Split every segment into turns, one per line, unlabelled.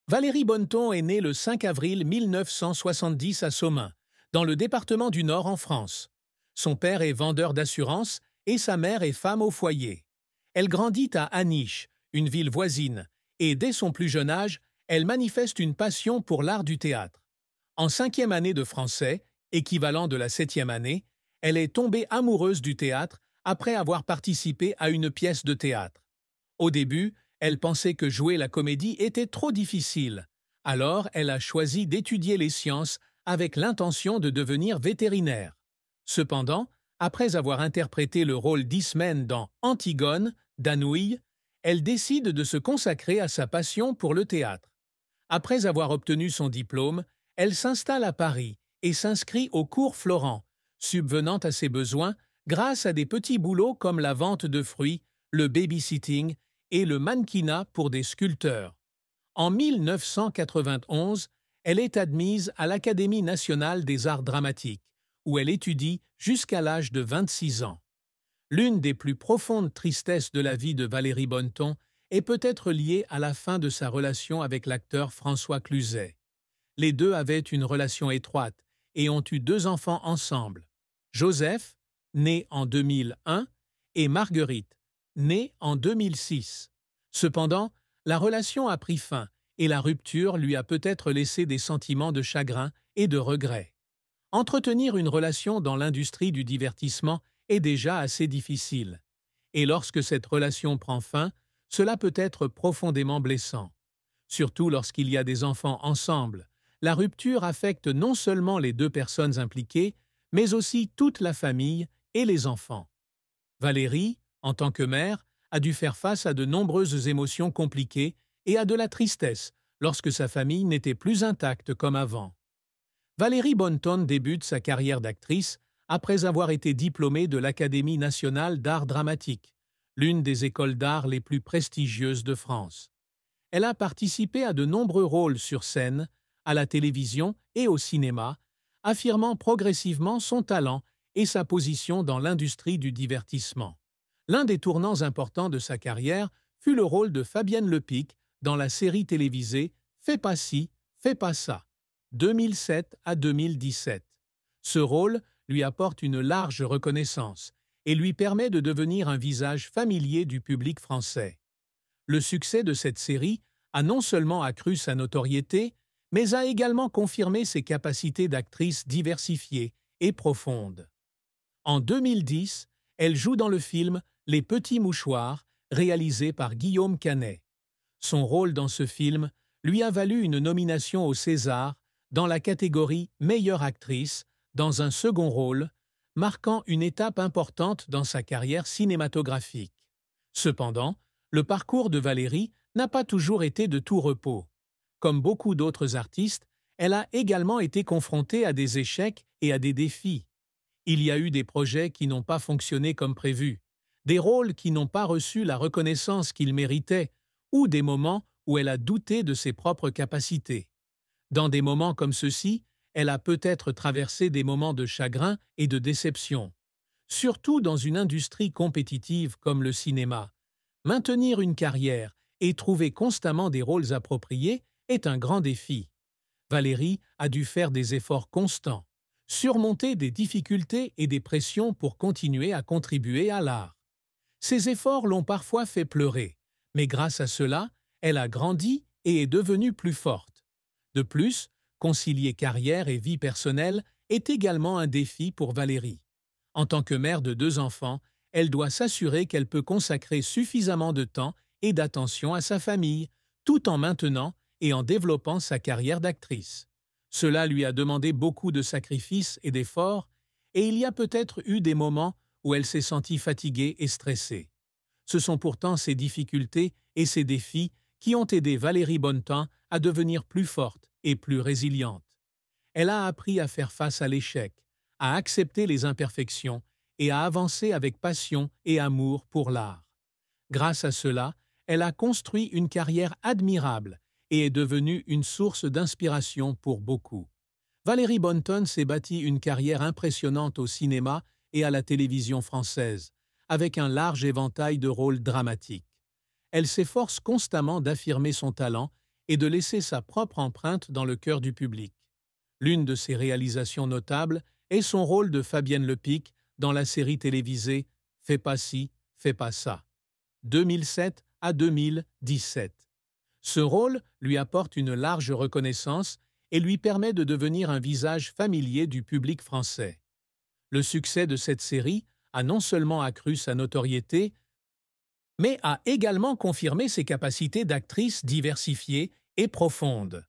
Valérie Bonneton est née le 5 avril 1970 à Somain, dans le département du Nord en France. Son père est vendeur d'assurance et sa mère est femme au foyer. Elle grandit à Aniche, une ville voisine, et dès son plus jeune âge, elle manifeste une passion pour l'art du théâtre. En cinquième année de français, équivalent de la septième année, elle est tombée amoureuse du théâtre après avoir participé à une pièce de théâtre. Au début, elle pensait que jouer la comédie était trop difficile. Alors, elle a choisi d'étudier les sciences avec l'intention de devenir vétérinaire. Cependant, après avoir interprété le rôle d'Ismène dans Antigone, d'Anouilh, elle décide de se consacrer à sa passion pour le théâtre. Après avoir obtenu son diplôme, elle s'installe à Paris et s'inscrit au cours Florent, subvenant à ses besoins grâce à des petits boulots comme la vente de fruits, le babysitting et le mannequinat pour des sculpteurs. En 1991, elle est admise à l'Académie nationale des arts dramatiques, où elle étudie jusqu'à l'âge de 26 ans. L'une des plus profondes tristesses de la vie de Valérie Bonneton est peut-être liée à la fin de sa relation avec l'acteur François Cluzet. Les deux avaient une relation étroite et ont eu deux enfants ensemble, Joseph, né en 2001, et Marguerite, née en 2006. Cependant, la relation a pris fin et la rupture lui a peut-être laissé des sentiments de chagrin et de regret. Entretenir une relation dans l'industrie du divertissement est déjà assez difficile. Et lorsque cette relation prend fin, cela peut être profondément blessant. Surtout lorsqu'il y a des enfants ensemble, la rupture affecte non seulement les deux personnes impliquées, mais aussi toute la famille et les enfants. Valérie, en tant que mère, a dû faire face à de nombreuses émotions compliquées et à de la tristesse lorsque sa famille n'était plus intacte comme avant. Valérie Bonneton débute sa carrière d'actrice après avoir été diplômée de l'Académie nationale d'art dramatique, l'une des écoles d'art les plus prestigieuses de France. Elle a participé à de nombreux rôles sur scène, à la télévision et au cinéma, affirmant progressivement son talent et sa position dans l'industrie du divertissement. L'un des tournants importants de sa carrière fut le rôle de Fabienne Lepic dans la série télévisée Fais pas ci, fais pas ça, 2007 à 2017. Ce rôle lui apporte une large reconnaissance et lui permet de devenir un visage familier du public français. Le succès de cette série a non seulement accru sa notoriété, mais a également confirmé ses capacités d'actrice diversifiées et profondes. En 2010, elle joue dans le film Les Petits Mouchoirs, réalisé par Guillaume Canet. Son rôle dans ce film lui a valu une nomination au César dans la catégorie Meilleure actrice, dans un second rôle, marquant une étape importante dans sa carrière cinématographique. Cependant, le parcours de Valérie n'a pas toujours été de tout repos. Comme beaucoup d'autres artistes, elle a également été confrontée à des échecs et à des défis. Il y a eu des projets qui n'ont pas fonctionné comme prévu, des rôles qui n'ont pas reçu la reconnaissance qu'ils méritaient, ou des moments où elle a douté de ses propres capacités. Dans des moments comme ceux-ci, elle a peut-être traversé des moments de chagrin et de déception. Surtout dans une industrie compétitive comme le cinéma, maintenir une carrière et trouver constamment des rôles appropriés est un grand défi. Valérie a dû faire des efforts constants, surmonter des difficultés et des pressions pour continuer à contribuer à l'art. Ces efforts l'ont parfois fait pleurer, mais grâce à cela, elle a grandi et est devenue plus forte. De plus, concilier carrière et vie personnelle est également un défi pour Valérie. En tant que mère de deux enfants, elle doit s'assurer qu'elle peut consacrer suffisamment de temps et d'attention à sa famille, tout en maintenant et en développant sa carrière d'actrice. Cela lui a demandé beaucoup de sacrifices et d'efforts, et il y a peut-être eu des moments où elle s'est sentie fatiguée et stressée. Ce sont pourtant ces difficultés et ces défis qui ont aidé Valérie Bonneton à devenir plus forte et plus résiliente. Elle a appris à faire face à l'échec, à accepter les imperfections et à avancer avec passion et amour pour l'art. Grâce à cela, elle a construit une carrière admirable et est devenue une source d'inspiration pour beaucoup. Valérie Bonneton s'est bâtie une carrière impressionnante au cinéma et à la télévision française, avec un large éventail de rôles dramatiques. Elle s'efforce constamment d'affirmer son talent et de laisser sa propre empreinte dans le cœur du public. L'une de ses réalisations notables est son rôle de Fabienne Lepic dans la série télévisée Fais pas ci, fais pas ça, 2007 à 2017. Ce rôle lui apporte une large reconnaissance et lui permet de devenir un visage familier du public français. Le succès de cette série a non seulement accru sa notoriété, mais a également confirmé ses capacités d'actrice diversifiées et profondes.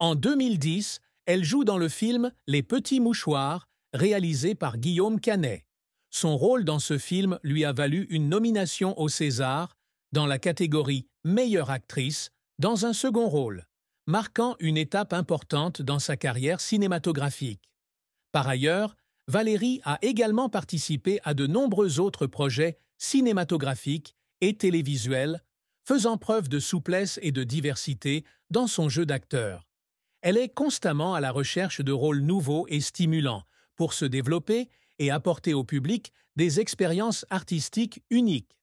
En 2010, elle joue dans le film Les Petits Mouchoirs, réalisé par Guillaume Canet. Son rôle dans ce film lui a valu une nomination au César dans la catégorie Meilleure actrice dans un second rôle, marquant une étape importante dans sa carrière cinématographique. Par ailleurs, Valérie a également participé à de nombreux autres projets cinématographiques et télévisuels, faisant preuve de souplesse et de diversité dans son jeu d'acteur. Elle est constamment à la recherche de rôles nouveaux et stimulants pour se développer et apporter au public des expériences artistiques uniques.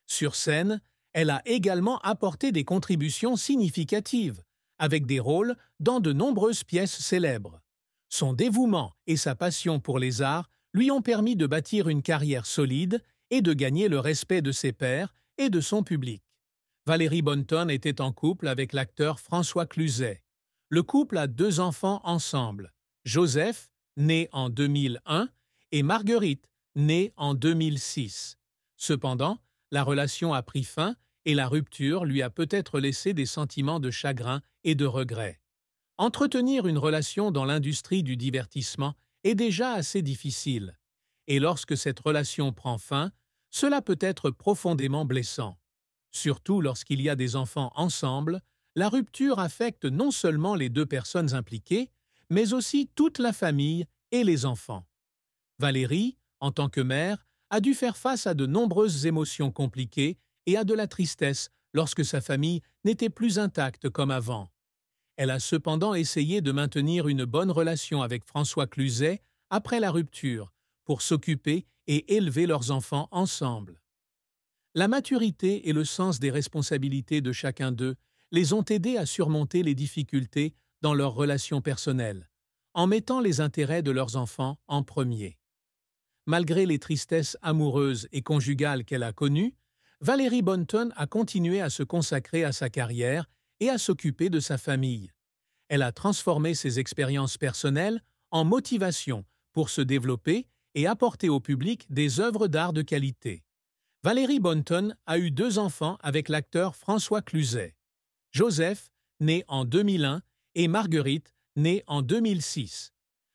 Sur scène, elle a également apporté des contributions significatives, avec des rôles dans de nombreuses pièces célèbres. Son dévouement et sa passion pour les arts lui ont permis de bâtir une carrière solide et de gagner le respect de ses pairs et de son public. Valérie Bonnetonne était en couple avec l'acteur François Cluzet. Le couple a 2 enfants ensemble, Joseph, né en 2001, et Marguerite, née en 2006. Cependant, la relation a pris fin et la rupture lui a peut-être laissé des sentiments de chagrin et de regret. Entretenir une relation dans l'industrie du divertissement est déjà assez difficile, et lorsque cette relation prend fin, cela peut être profondément blessant. Surtout lorsqu'il y a des enfants ensemble, la rupture affecte non seulement les 2 personnes impliquées, mais aussi toute la famille et les enfants. Valérie, en tant que mère, a dû faire face à de nombreuses émotions compliquées et à de la tristesse lorsque sa famille n'était plus intacte comme avant. Elle a cependant essayé de maintenir une bonne relation avec François Cluzet après la rupture, pour s'occuper et élever leurs enfants ensemble. La maturité et le sens des responsabilités de chacun d'eux les ont aidés à surmonter les difficultés dans leurs relations personnelles, en mettant les intérêts de leurs enfants en premier. Malgré les tristesses amoureuses et conjugales qu'elle a connues, Valérie Bonnetonne a continué à se consacrer à sa carrière et à s'occuper de sa famille. Elle a transformé ses expériences personnelles en motivation pour se développer et apporter au public des œuvres d'art de qualité. Valérie Bonnetonne a eu 2 enfants avec l'acteur François Cluzet. Joseph, né en 2001, et Marguerite, née en 2006.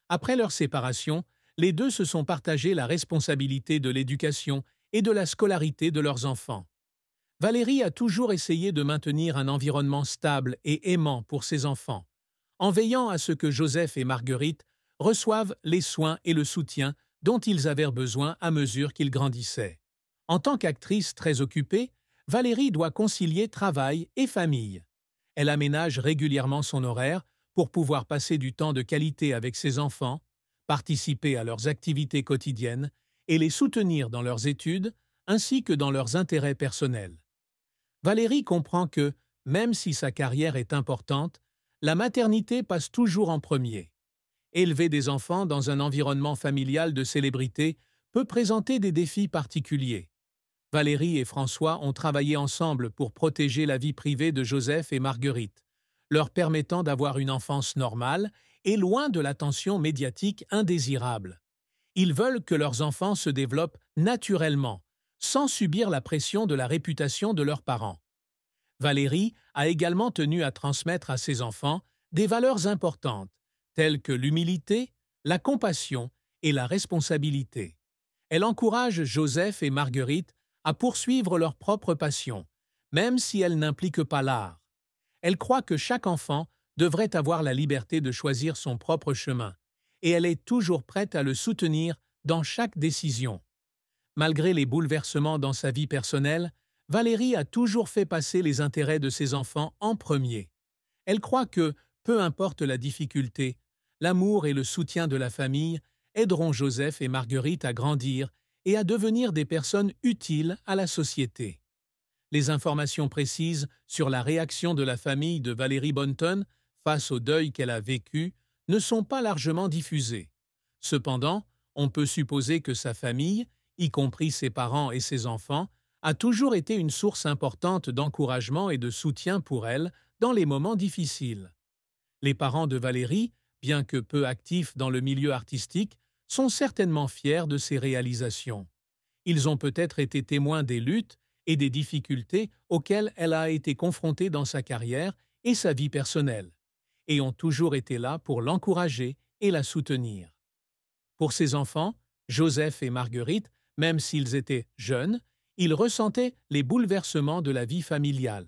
Après leur séparation, les 2 se sont partagés la responsabilité de l'éducation et de la scolarité de leurs enfants. Valérie a toujours essayé de maintenir un environnement stable et aimant pour ses enfants, en veillant à ce que Joseph et Marguerite reçoivent les soins et le soutien dont ils avaient besoin à mesure qu'ils grandissaient. En tant qu'actrice très occupée, Valérie doit concilier travail et famille. Elle aménage régulièrement son horaire pour pouvoir passer du temps de qualité avec ses enfants, participer à leurs activités quotidiennes et les soutenir dans leurs études ainsi que dans leurs intérêts personnels. Valérie comprend que, même si sa carrière est importante, la maternité passe toujours en premier. Élever des enfants dans un environnement familial de célébrité peut présenter des défis particuliers. Valérie et François ont travaillé ensemble pour protéger la vie privée de Joseph et Marguerite, leur permettant d'avoir une enfance normale et loin de l'attention médiatique indésirable. Ils veulent que leurs enfants se développent naturellement, sans subir la pression de la réputation de leurs parents. Valérie a également tenu à transmettre à ses enfants des valeurs importantes, telles que l'humilité, la compassion et la responsabilité. Elle encourage Joseph et Marguerite à poursuivre leur propre passion, même si elle n'implique pas l'art. Elle croit que chaque enfant devrait avoir la liberté de choisir son propre chemin, et elle est toujours prête à le soutenir dans chaque décision. Malgré les bouleversements dans sa vie personnelle, Valérie a toujours fait passer les intérêts de ses enfants en premier. Elle croit que, peu importe la difficulté, l'amour et le soutien de la famille aideront Joseph et Marguerite à grandir et à devenir des personnes utiles à la société. Les informations précises sur la réaction de la famille de Valérie Bonneton face au deuil qu'elle a vécu ne sont pas largement diffusées. Cependant, on peut supposer que sa famille, y compris ses parents et ses enfants, a toujours été une source importante d'encouragement et de soutien pour elle dans les moments difficiles. Les parents de Valérie, bien que peu actifs dans le milieu artistique, sont certainement fiers de ses réalisations. Ils ont peut-être été témoins des luttes et des difficultés auxquelles elle a été confrontée dans sa carrière et sa vie personnelle, et ont toujours été là pour l'encourager et la soutenir. Pour ses enfants, Joseph et Marguerite, même s'ils étaient jeunes, ils ressentaient les bouleversements de la vie familiale.